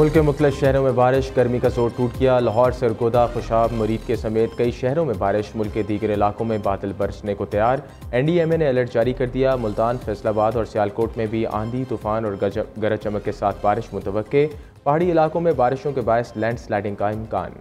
मुल्क के मुख्तलिफ शहरों में बारिश, गर्मी का जोर टूट गया। लाहौर, सरगोदा, खुशाब, मुरीद के समेत कई शहरों में बारिश, मुल्क के दीगर इलाकों में बादल बरसने को तैयार। NDMA ने अलर्ट जारी कर दिया। मुल्तान, फैसलाबाद और सियालकोट में भी आंधी, तूफान और गरज चमक के साथ बारिश मुतवक्के। पहाड़ी इलाकों में बारिशों के बायस लैंडस्लाइडिंग का इम्कान।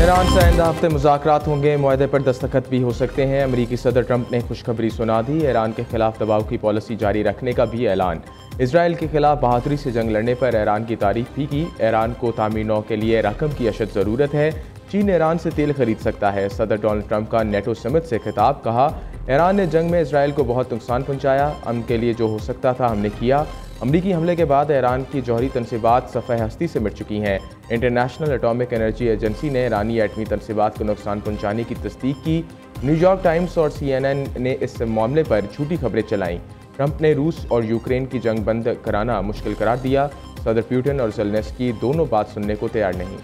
ईरान से आइंदा हफ्ते मुज़ाकरात होंगे, मुआहदे पर दस्तखत भी हो सकते हैं। अमरीकी सदर ट्रंप ने खुशखबरी सुना दी। ईरान के खिलाफ दबाव की पॉलिसी जारी रखने का भी ऐलान। इसराइल के खिलाफ बहादुरी से जंग लड़ने पर ईरान की तारीफ भी की। ईरान को तामीर नौ के लिए रकम की अशद ज़रूरत है। चीन ईरान से तेल खरीद सकता है। सदर डोनाल्ड ट्रंप का नेटो समिट से खिताब। कहा, ईरान ने जंग में इसराइल को बहुत नुकसान पहुँचाया। अमन के लिए जो हो सकता था हमने किया। अमरीकी हमले के बाद ईरान की जौहरी तनसीबात सफ़ह हस्ती से मिट चुकी हैं। इंटरनेशनल एटॉमिक एनर्जी एजेंसी ने ईरानी एटमी तनसीबात को नुकसान पहुंचाने की तस्दीक की। न्यूयॉर्क टाइम्स और CNN ने इस मामले पर झूठी खबरें चलाईं। ट्रंप ने रूस और यूक्रेन की जंग बंद कराना मुश्किल करार दिया। सदर पुतिन और ज़ेलेंस्की दोनों बात सुनने को तैयार नहीं।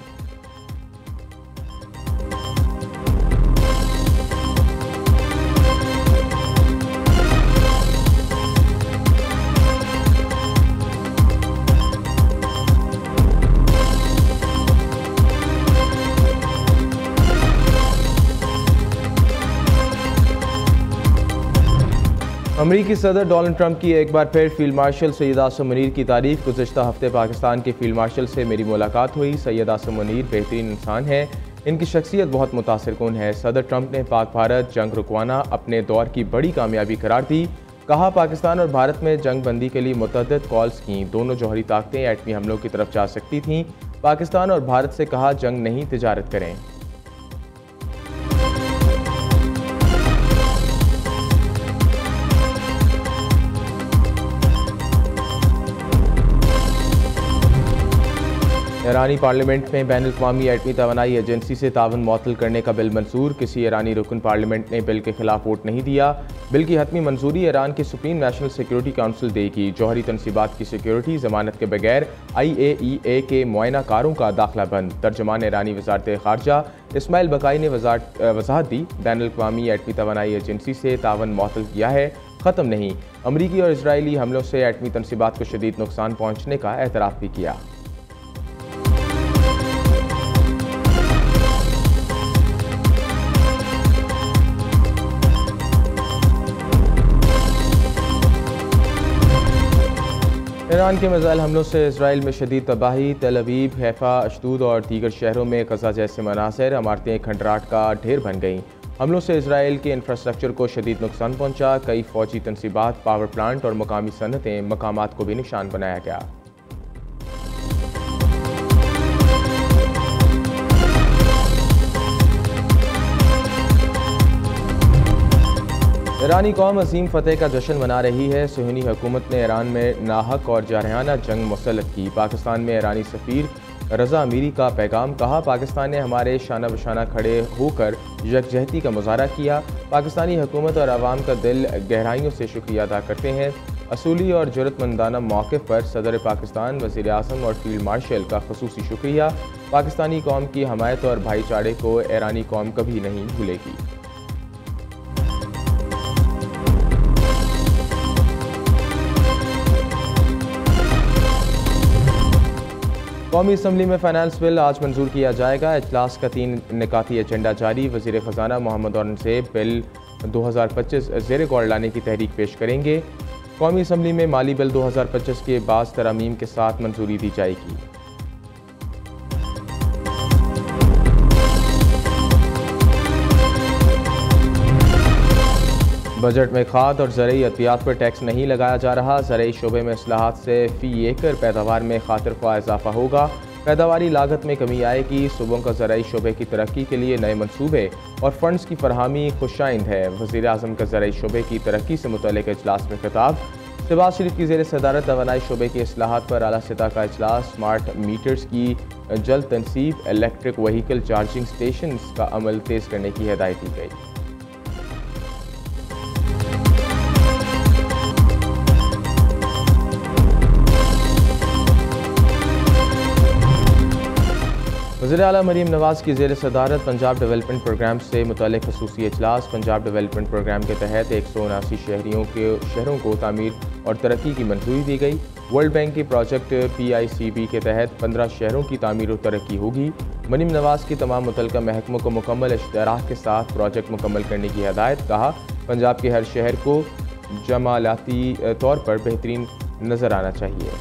अमरीकी सदर डोनाल्ड ट्रंप की एक बार फिर फील्ड मार्शल सैयद आसिम मुनीर की तारीफ। गुज़श्ता हफ्ते पाकिस्तान के फील्ड मार्शल से मेरी मुलाकात हुई। सैयद आसिम मुनीर बेहतरीन इंसान हैं, इनकी शख्सियत बहुत मुतासिरकुन है। सदर ट्रंप ने पाक भारत जंग रुकवाना अपने दौर की बड़ी कामयाबी करार दी। कहा, पाकिस्तान और भारत में जंग बंदी के लिए मुतअद्दिद कॉल्स की। दोनों जौहरी ताकतें एटमी हमलों की तरफ जा सकती थीं। पाकिस्तान और भारत से कहा, जंग नहीं, तिजारत करें। ईरानी पार्लियामेंट में बैनुल-अक़वामी एटमी तवानाई एजेंसी से तावन मुअत्तल करने का बिल मंजूर। किसी ईरानी रुकन पार्लियामेंट ने बिल के खिलाफ वोट नहीं दिया। बिल की हतमी मंजूरी ईरान की सुप्रीम नेशनल सिक्योरिटी काउंसिल देगी। जौहरी तनसीबात की सिक्योरिटी जमानत के बगैर IAEA के मुआयना कारों का दाखिला बंद। तर्जमान ईरानी वज़ारत ख़ारजा इस्माइल बकाई ने वज़ाहत दी। बैनुल-अक़वामी एटमी तवानाई एजेंसी से तावन मुअत्तल किया है, ख़त्म नहीं। अमरीकी और इसराइली हमलों से एटमी तनसीबात को शदीद नुकसान पहुँचने का एतराफ़ भी किया। ईरान के मिसाइल हमलों से इसराइल में शदीद तबाही। तेल अवीव, हैफा, अशदूद और दीगर शहरों में गजा जैसे मनासिर, इमारतें खंडराट का ढेर बन गईं। हमलों से इसराइल के इंफ्रास्ट्रक्चर को शदीद नुकसान पहुंचा। कई फौजी तनसीबात, पावर प्लांट और मकामी सनतें मकामात को भी निशान बनाया गया। ईरानी कौम अजीम फतेह का जश्न मना रही है। सुहनी हुकूमत ने ईरान में नाहक और जारहाना जंग मुसल्लत की। पाकिस्तान में ईरानी सफ़ीर रज़ा अमीरी का पैगाम। कहा, पाकिस्तान ने हमारे शाना बशाना खड़े होकर यकजहती का मुजाहरा किया। पाकिस्तानी हुकूमत और अवाम का दिल गहराइयों से शुक्रिया अदा करते हैं। असूली और जुर्रतमंदाना मौक़िफ़ पर सदर पाकिस्तान, वज़ीर आज़म और फील्ड मार्शल का ख़ुसूसी शुक्रिया। पाकिस्तानी कौम की हमायत और भाईचारे को ईरानी कौम कभी नहीं भूलेगी। कौमी असम्बली में फाइनेंस बिल आज मंजूर किया जाएगा। इजलास का 3 निकाती एजेंडा जारी। वज़ीर ख़जाना मोहम्मद औरंगज़ेब बिल 2025 ज़ेर गौर लाने की तहरीक पेश करेंगे। कौमी असम्बली में माली बिल 2025 के बाज़ तरामीम के साथ मंजूरी दी जाएगी। बजट में खाद और ज़रई अद्वियात पर टैक्स नहीं लगाया जा रहा। ज़रई शोबे में इस्लाहात से फ़ी एकड़ पैदावार में खातिर ख्वाह इजाफा होगा। पैदावारी लागत में कमी आएगी। सूबों का ज़रई शोबे की तरक्की के लिए नए मनसूबे और फंड्स की फरहमी खुशाइंद है। वज़ीर आज़म का ज़रई शोबे की तरक्की से मुतल्लिक़ इजलास में खिताब। शहबाज शरीफ की ज़ेर सदारत तवानाई शोबे के इस्लाहात पर आला सतह का इजलास। स्मार्ट मीटर्स की जल्द तनसीब, इलेक्ट्रिक व्हीकल चार्जिंग स्टेशन का अमल तेज़ करने की हिदायत दी गई। वज़ीर आला मरीम नवाज़ की ज़ेर सदारत पंजाब डेवलपमेंट प्रोग्राम से मुतल्लिक़ ख़ुसूसी इजलास। पंजाब डेवलपमेंट प्रोग्राम के तहत 179 शहरों को तामीर और तरक्की की मंजूरी दी गई। वर्ल्ड बैंक के प्रोजेक्ट PICB के तहत 15 शहरों की तामीर और तरक्की होगी। मरीम नवाज़ की तमाम मुतल्लिक़ा महकमों को मुकम्मल इश्तराक के साथ प्रोजेक्ट मुकम्मल करने की हिदायत। कहा, पंजाब के हर शहर को जमालाती तौर पर बेहतरीन नज़र आना चाहिए।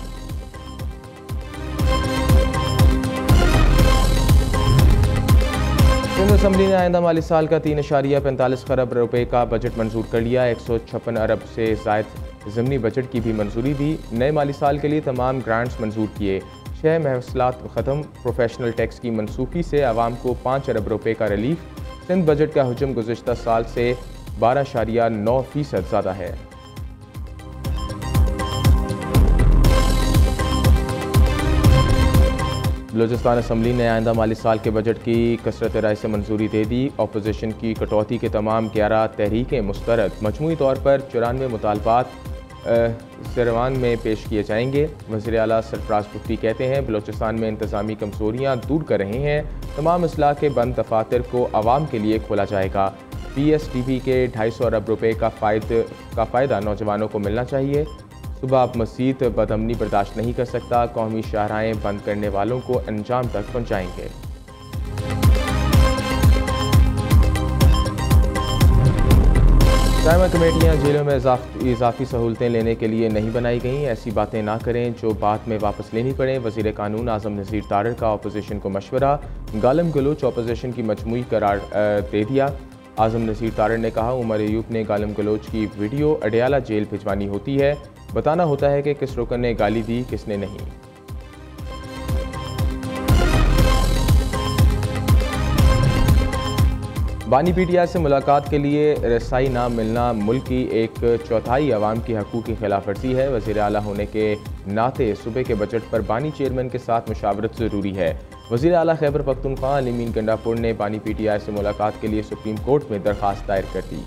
सिंध असम्बली ने आइंदा माली साल का 3.45 खरब रुपए का बजट मंजूर कर लिया। 156 अरब से ज़ायद ज़मनी बजट की भी मंजूरी दी। नए माली साल के लिए तमाम ग्रांट्स मंजूर किए। 6 महसूलात ख़त्म। प्रोफेशनल टैक्स की मनसूखी से आवाम को 5 अरब रुपए का रिलीफ। सिंध बजट का हजम गुज़श्ता साल से 12.9% ज़्यादा है। बलूचिस्तान असम्बली ने आइंदा माली साल के बजट की कसरत राय से मंजूरी दे दी। अपोजिशन की कटौती के तमाम 11 तहरीकें मुस्तरद। मजमूई तौर पर 94 मुतालबात सरवान में पेश किए जाएंगे। वज़ीर आला सरफराज भुट्टी कहते हैं, बलूचिस्तान में इंतज़ामी कमजोरियाँ दूर कर रहे हैं। तमाम असलाह के बंद दफातर को आवाम के लिए खोला जाएगा। PSTV के 250 अरब रुपए का फ़ायदा नौजवानों को मिलना चाहिए। सुबह आप मज़ीद बदअमनी बर्दाश्त नहीं कर सकता। कौमी शाहराहें बंद करने वालों को अंजाम तक पहुँचाएंगे। दायमा कमेटियाँ जेलों में इजाफी सहूलतें लेने के लिए नहीं बनाई गईं। ऐसी बातें ना करें जो बाद में वापस लेनी पड़े। वज़ीर कानून आज़म नज़ीर तारड़ का अपोजिशन को मशवरा। गालिम गलोच अपोजिशन की मजमूई करार दे दिया। आज़म नज़ीर तारड़ ने कहा, उमर अयूब ने गालिम गलोच की वीडियो अडयाला जेल भिजवानी होती है। बताना होता है कि किस रुकन ने गाली दी, किसने नहीं। बानी PTI से मुलाकात के लिए रसाई ना मिलना मुल्क की 1/4 अवाम की हकूक़ की खिलाफ वर्जी है। वज़ीर आला होने के नाते सूबे के बजट पर बानी चेयरमैन के साथ मुशावरत ज़रूरी है। वज़ीर आला खैबर पख्तूनख्वा अली मीन गंडापुर ने बानी PTI से मुलाकात के लिए सुप्रीम कोर्ट में दरख्वास्त दायर कर दी।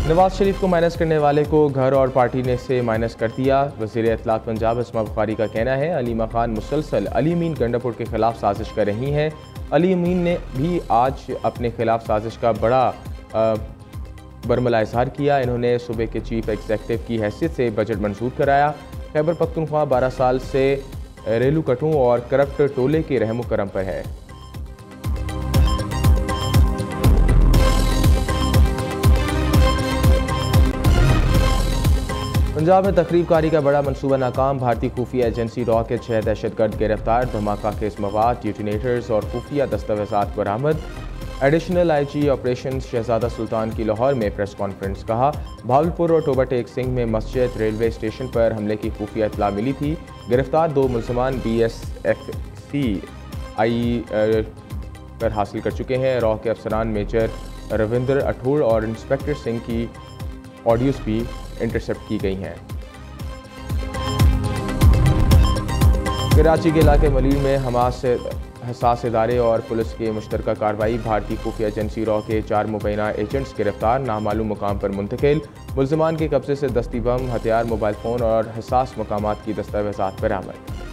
नवाज शरीफ को माइनस करने वाले को घर और पार्टी ने से माइनस कर दिया। वज़ीर इत्तलात पंजाब अस्मा बुखारी का कहना है, अलीमा खान मुसलसल अली मीन गंडापुर के खिलाफ साजिश कर रही हैं। अली मीन ने भी आज अपने खिलाफ साजिश का बड़ा बरमला इजहार किया। इन्होंने सूबे के चीफ एग्जीक्यूटिव की हैसियत से बजट मंजूर कराया। खैबर पख्तूनख्वा 12 साल से रेलू कटों और करप्ट टोले के रहमो करम पर है। पंजाब में तकरीबकारी का बड़ा मंसूबा नाकाम। भारतीय खुफिया एजेंसी रॉ के 6 दहशतगर्द गिरफ्तार। धमाका खेज मवाद, डिटोनेटर्स और खुफिया दस्तावेजात बरामद। एडिशनल IG ऑपरेशन शहजादा सुल्तान की लाहौर में प्रेस कॉन्फ्रेंस। कहा, भावलपुर और टोबा टेक सिंह में मस्जिद रेलवे स्टेशन पर हमले की खुफिया इत्तला मिली थी। गिरफ्तार 2 मुलजमान BSFC पर हासिल कर चुके हैं। रॉ के अफसरान मेजर रविंदर अठूर और इंस्पेक्टर सिंह की ऑडियोज भी इंटरसेप्ट की गई हैं। कराची के इलाके मलीर में हमास से हसास इदारे और पुलिस की मुश्तरका कार्रवाई। भारतीय खुफिया एजेंसी रॉ के 4 मुबैना एजेंट्स गिरफ्तार, नामालूम मुकाम पर मुंतकिल। मुलजमान के कब्जे से दस्ती बम, हथियार, मोबाइल फ़ोन और हसास मकामात की दस्तावेजात बरामद।